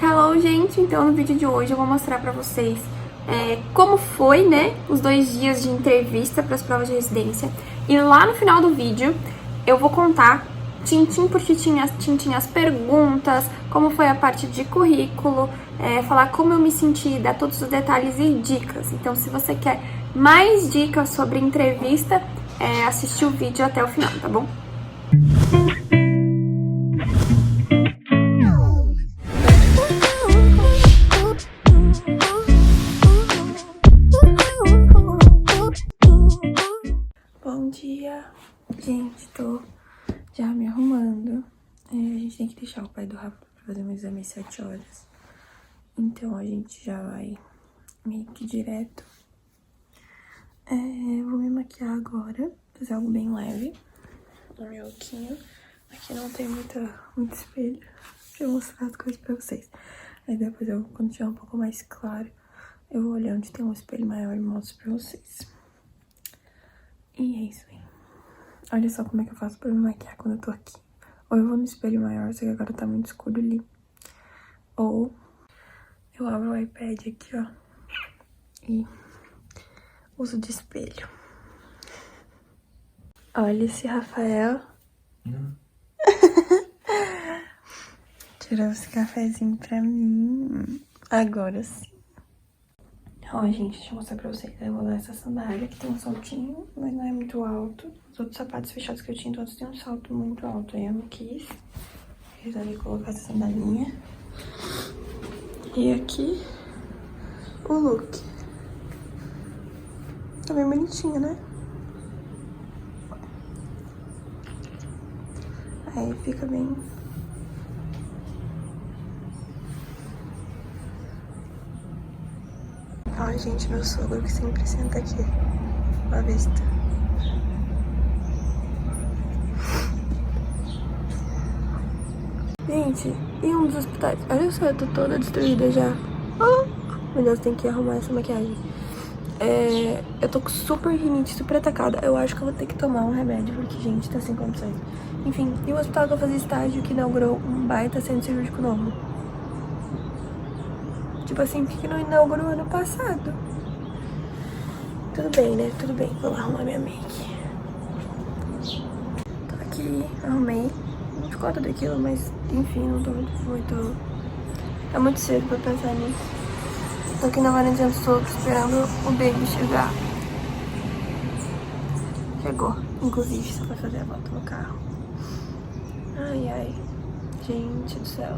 Hello, gente! Então, no vídeo de hoje eu vou mostrar pra vocês como foi, né, os 2 dias de entrevista para as provas de residência. E lá no final do vídeo eu vou contar, tintim por tintim, as perguntas, como foi a parte de currículo, falar como eu me senti, dar todos os detalhes e dicas. Então, se você quer mais dicas sobre entrevista, assistir o vídeo até o final, tá bom? Bom dia, gente, tô já me arrumando. A gente tem que deixar o pai do Rafa pra fazer um exame às 7 horas. Então a gente já vai meio que direto. Vou me maquiar agora, fazer algo bem leve no meu lookinho. Aqui não tem muito espelho pra eu mostrar as coisas pra vocês. Aí depois, quando tiver um pouco mais claro, eu vou olhar onde tem um espelho maior e mostro pra vocês. E é isso aí. Olha só como é que eu faço pra me maquiar quando eu tô aqui. Ou eu vou no espelho maior, só que agora tá muito escuro ali. Ou eu abro o iPad aqui, ó, e uso de espelho. Olha esse Rafael. Tirou esse cafezinho pra mim. Agora sim. Ó, gente, deixa eu mostrar pra vocês. Eu vou dar essa sandália, que tem um saltinho, mas não é muito alto. Os outros sapatos fechados que eu tinha, todos têm um salto muito alto. Aí eu não quis. Resolvi colocar essa sandalinha. E aqui, o look. Tá bem bonitinho, né? Aí fica bem... Ó, gente, meu sogro que sempre senta aqui, à vista. Gente, e um dos hospitais? Olha só, eu tô toda destruída já. Meu Deus, tem que arrumar essa maquiagem. Eu tô com super rinite, super atacada. Eu acho que eu vou ter que tomar um remédio, porque, gente, tá sem condições. Enfim, e o hospital que eu fazia estágio, que inaugurou um baita centro cirúrgico novo. Tipo assim, por que não inaugurou ano passado? Tudo bem, né? Tudo bem. Vou lá arrumar minha make. Tô aqui, arrumei. Não ficou tudo aquilo, mas enfim, não tô muito... Tá muito cedo pra pensar nisso. Tô aqui na varanda do sogro esperando o baby chegar. Chegou, inclusive, só pra fazer a volta no carro. Ai, ai. Gente do céu.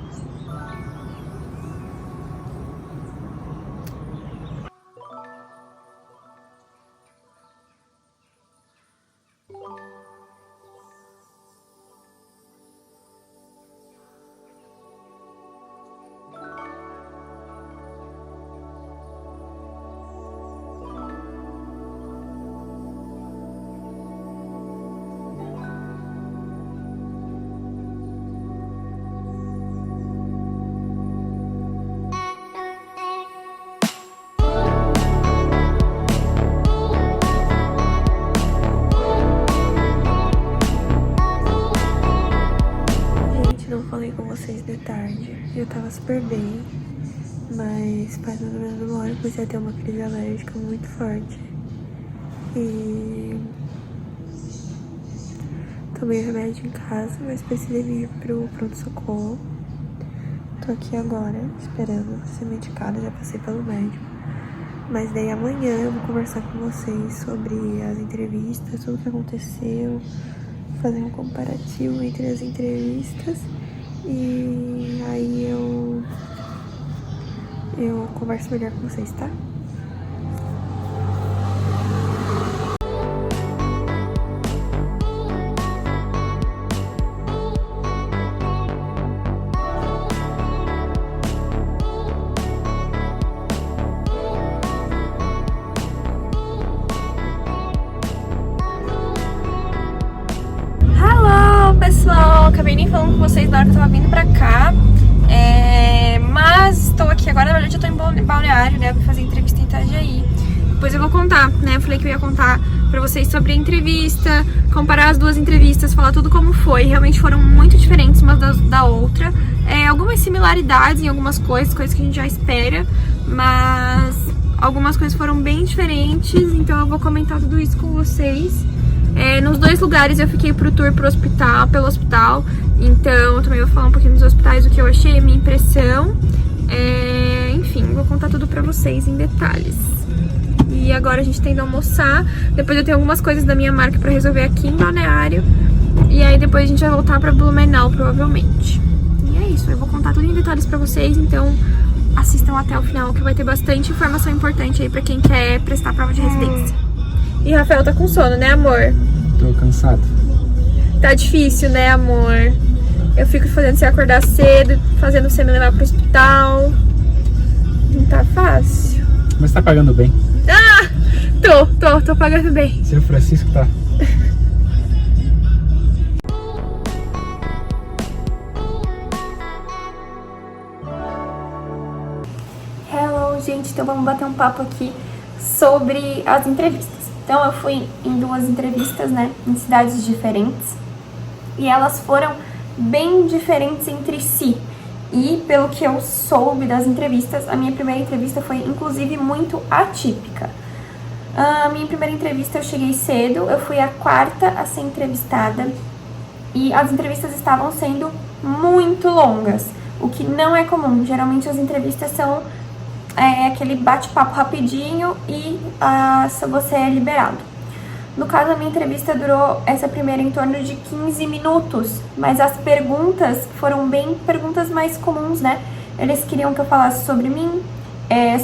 Falei com vocês de tarde, eu tava super bem, mas faz mais ou menos uma hora eu comecei a ter uma crise alérgica muito forte e tomei remédio em casa, mas precisei vir pro pronto-socorro. Tô aqui agora esperando ser medicada, já passei pelo médico, mas daí amanhã eu vou conversar com vocês sobre as entrevistas, tudo que aconteceu, fazer um comparativo entre as entrevistas. E aí eu converso melhor com vocês, tá? Pessoal, acabei nem falando com vocês na hora que eu tava vindo pra cá, mas estou aqui agora. Na verdade eu tô em Balneário, né, vou fazer entrevista em Itajaí. depois eu vou contar, né? Eu falei que eu ia contar pra vocês sobre a entrevista, comparar as duas entrevistas, falar tudo como foi. Realmente foram muito diferentes uma da outra. Algumas similaridades em algumas coisas que a gente já espera, mas algumas coisas foram bem diferentes, então eu vou comentar tudo isso com vocês. Nos dois lugares eu fiquei pro tour pelo hospital, então eu também vou falar um pouquinho dos hospitais, o que eu achei, a minha impressão. Enfim, vou contar tudo pra vocês em detalhes. E agora a gente tem que almoçar, depois eu tenho algumas coisas da minha marca pra resolver aqui em Balneário, e aí depois a gente vai voltar pra Blumenau, provavelmente. E é isso, eu vou contar tudo em detalhes pra vocês, então assistam até o final, que vai ter bastante informação importante aí pra quem quer prestar a prova de residência. E Rafael tá com sono, né, amor? Tô cansado. Tá difícil, né, amor? Eu fico fazendo você acordar cedo, fazendo você me levar pro hospital. Não tá fácil. Mas tá pagando bem. Ah! Tô pagando bem. Seu Francisco tá. Hello, gente. Então vamos bater um papo aqui sobre as entrevistas. Então eu fui em duas entrevistas, né, em cidades diferentes. E elas foram bem diferentes entre si. E pelo que eu soube das entrevistas, a minha primeira entrevista foi inclusive muito atípica. A minha primeira entrevista eu cheguei cedo, eu fui a quarta a ser entrevistada e as entrevistas estavam sendo muito longas, o que não é comum. Geralmente as entrevistas são aquele bate-papo rapidinho e você é liberado. No caso, a minha entrevista durou, essa primeira, em torno de 15 minutos, mas as perguntas foram bem perguntas mais comuns, né? Eles queriam que eu falasse sobre mim,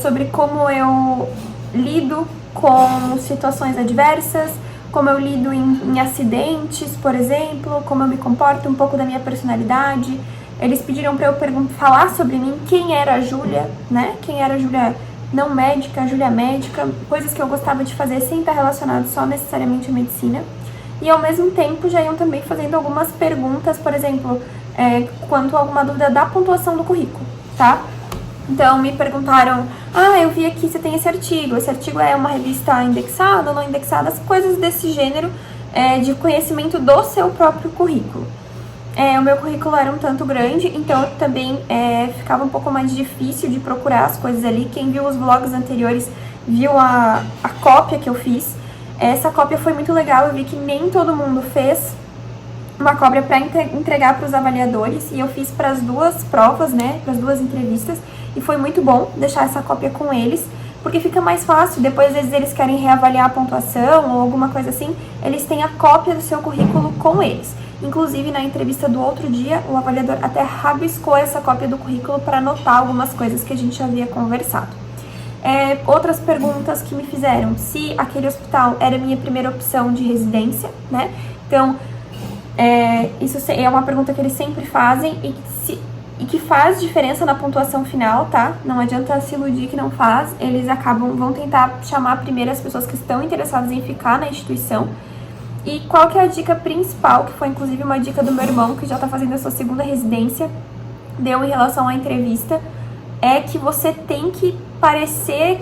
sobre como eu lido com situações adversas, como eu lido em acidentes, por exemplo, como eu me comporto, um pouco da minha personalidade. Eles pediram para eu falar sobre mim, quem era a Júlia, né? Quem era a Júlia não médica, a Júlia médica, coisas que eu gostava de fazer sem estar relacionado só necessariamente à medicina. E ao mesmo tempo já iam também fazendo algumas perguntas, por exemplo, quanto a alguma dúvida da pontuação do currículo, tá? Então me perguntaram, eu vi aqui você tem esse artigo é uma revista indexada ou não indexada, as coisas desse gênero, de conhecimento do seu próprio currículo. O meu currículo era um tanto grande, então também ficava um pouco mais difícil de procurar as coisas ali. Quem viu os vlogs anteriores viu a cópia que eu fiz. Essa cópia foi muito legal, eu vi que nem todo mundo fez uma cópia para entregar para os avaliadores, e eu fiz para as duas provas, né, para as duas entrevistas, e foi muito bom deixar essa cópia com eles, porque fica mais fácil. Depois, às vezes, eles querem reavaliar a pontuação ou alguma coisa assim, eles têm a cópia do seu currículo com eles. Inclusive, na entrevista do outro dia, o avaliador até rabiscou essa cópia do currículo para anotar algumas coisas que a gente havia conversado. Outras perguntas que me fizeram, se aquele hospital era a minha primeira opção de residência, né? Então, isso é uma pergunta que eles sempre fazem e que faz diferença na pontuação final, tá? Não adianta se iludir que não faz. Eles vão tentar chamar primeiro as pessoas que estão interessadas em ficar na instituição. E qual que é a dica principal, que foi inclusive uma dica do meu irmão, que já tá fazendo a sua segunda residência, deu em relação à entrevista, é que você tem que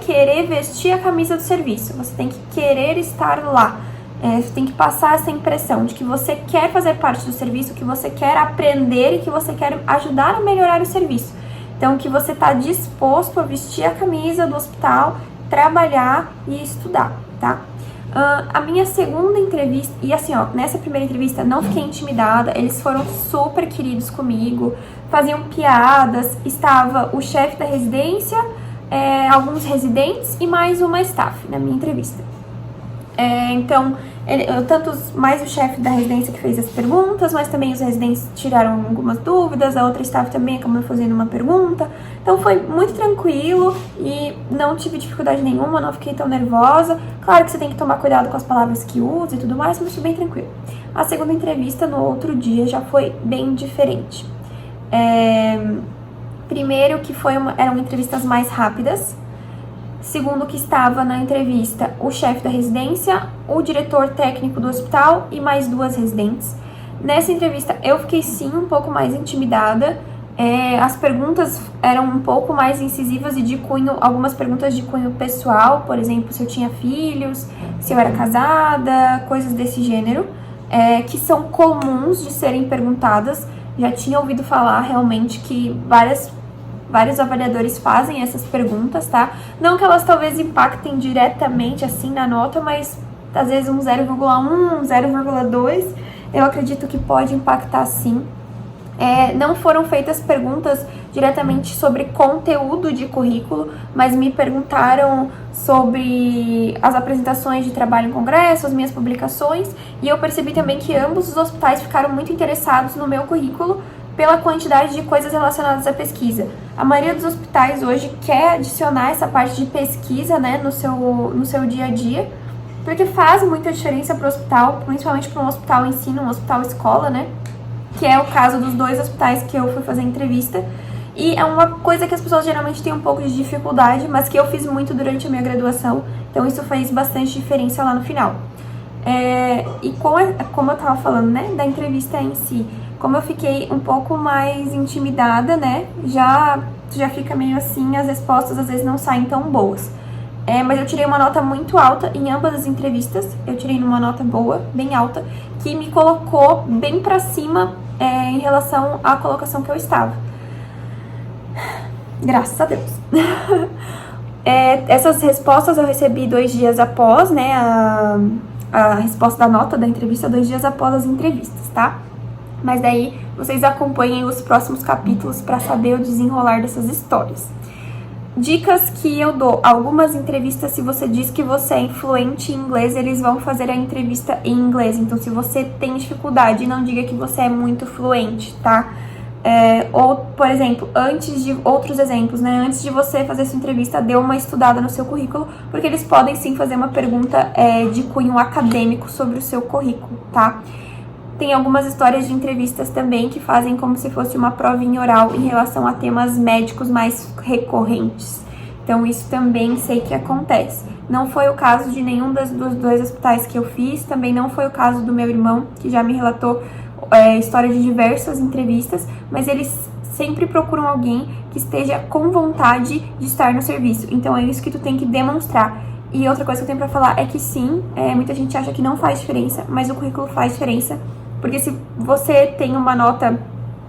querer vestir a camisa do serviço, você tem que querer estar lá, você tem que passar essa impressão de que você quer fazer parte do serviço, que você quer aprender e que você quer ajudar a melhorar o serviço. Então, que você tá disposto a vestir a camisa do hospital, trabalhar e estudar, tá? A minha segunda entrevista, e assim, nessa primeira entrevista não fiquei intimidada, eles foram super queridos comigo, faziam piadas, estava o chefe da residência, alguns residentes e mais uma staff na minha entrevista. Então, tanto mais o chefe da residência que fez as perguntas, mas também os residentes tiraram algumas dúvidas, a outra staff também acabou fazendo uma pergunta. Então foi muito tranquilo e não tive dificuldade nenhuma, não fiquei tão nervosa. Claro que você tem que tomar cuidado com as palavras que usa e tudo mais, mas foi bem tranquilo. A segunda entrevista no outro dia já foi bem diferente. Primeiro que eram entrevistas mais rápidas. Segundo, que estava na entrevista o chefe da residência, o diretor técnico do hospital e mais duas residentes. Nessa entrevista eu fiquei sim um pouco mais intimidada, As perguntas eram um pouco mais incisivas e de cunho, algumas perguntas de cunho pessoal, por exemplo, se eu tinha filhos, se eu era casada, coisas desse gênero, que são comuns de serem perguntadas. Já tinha ouvido falar realmente que vários avaliadores fazem essas perguntas, tá? Não que elas talvez impactem diretamente assim na nota, mas às vezes um 0,1, 0,2, eu acredito que pode impactar sim. Não foram feitas perguntas diretamente sobre conteúdo de currículo, mas me perguntaram sobre as apresentações de trabalho em congresso, as minhas publicações, e eu percebi também que ambos os hospitais ficaram muito interessados no meu currículo pela quantidade de coisas relacionadas à pesquisa. A maioria dos hospitais hoje quer adicionar essa parte de pesquisa, né, no seu dia a dia, porque faz muita diferença para o hospital, principalmente para um hospital ensino, um hospital escola, né? Que é o caso dos 2 hospitais que eu fui fazer entrevista. E é uma coisa que as pessoas geralmente têm um pouco de dificuldade, mas que eu fiz muito durante a minha graduação, então isso fez bastante diferença lá no final. E como eu tava falando, né, da entrevista em si, como eu fiquei um pouco mais intimidada, né, já fica meio assim, as respostas às vezes não saem tão boas. Mas eu tirei uma nota muito alta em ambas as entrevistas, eu tirei numa nota boa, bem alta, que me colocou bem pra cima em relação à colocação que eu estava. Graças a Deus. Essas respostas eu recebi 2 dias após, né, a resposta da nota da entrevista, 2 dias após as entrevistas, tá? Mas daí vocês acompanhem os próximos capítulos pra saber o desenrolar dessas histórias. Dicas que eu dou. Algumas entrevistas, se você diz que você é influente em inglês, eles vão fazer a entrevista em inglês. Então, se você tem dificuldade, não diga que você é muito fluente, tá? Ou, por exemplo, outros exemplos, né? Antes de você fazer sua entrevista, dê uma estudada no seu currículo, porque eles podem sim fazer uma pergunta de cunho acadêmico sobre o seu currículo, tá? Tem algumas histórias de entrevistas também que fazem como se fosse uma provinha oral em relação a temas médicos mais recorrentes. Então, isso também sei que acontece. Não foi o caso de nenhum dos 2 hospitais que eu fiz, também não foi o caso do meu irmão, que já me relatou história de diversas entrevistas, mas eles sempre procuram alguém que esteja com vontade de estar no serviço. Então, é isso que tu tem que demonstrar. E outra coisa que eu tenho pra falar é que sim, muita gente acha que não faz diferença, mas o currículo faz diferença. Porque se você tem uma nota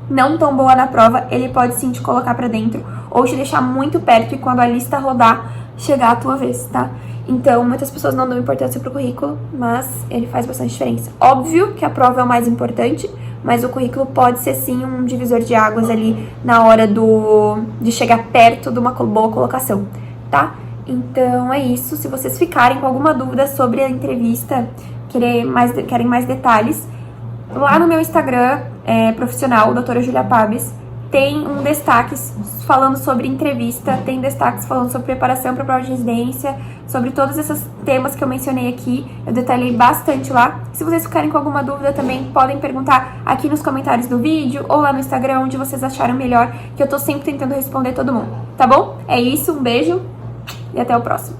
não tão boa na prova, ele pode sim te colocar pra dentro ou te deixar muito perto e quando a lista rodar, chegar a tua vez, tá? Então, muitas pessoas não dão importância pro currículo, mas ele faz bastante diferença. Óbvio que a prova é o mais importante, mas o currículo pode ser sim um divisor de águas ali na hora de chegar perto de uma boa colocação, tá? Então, é isso. Se vocês ficarem com alguma dúvida sobre a entrevista, querem mais detalhes, lá no meu Instagram profissional, doutora Julia Pabes, tem um destaque falando sobre entrevista, tem destaques falando sobre preparação para prova de residência, sobre todos esses temas que eu mencionei aqui, eu detalhei bastante lá. Se vocês ficarem com alguma dúvida também, podem perguntar aqui nos comentários do vídeo ou lá no Instagram, onde vocês acharam melhor, que eu tô sempre tentando responder todo mundo, tá bom? É isso, um beijo e até o próximo.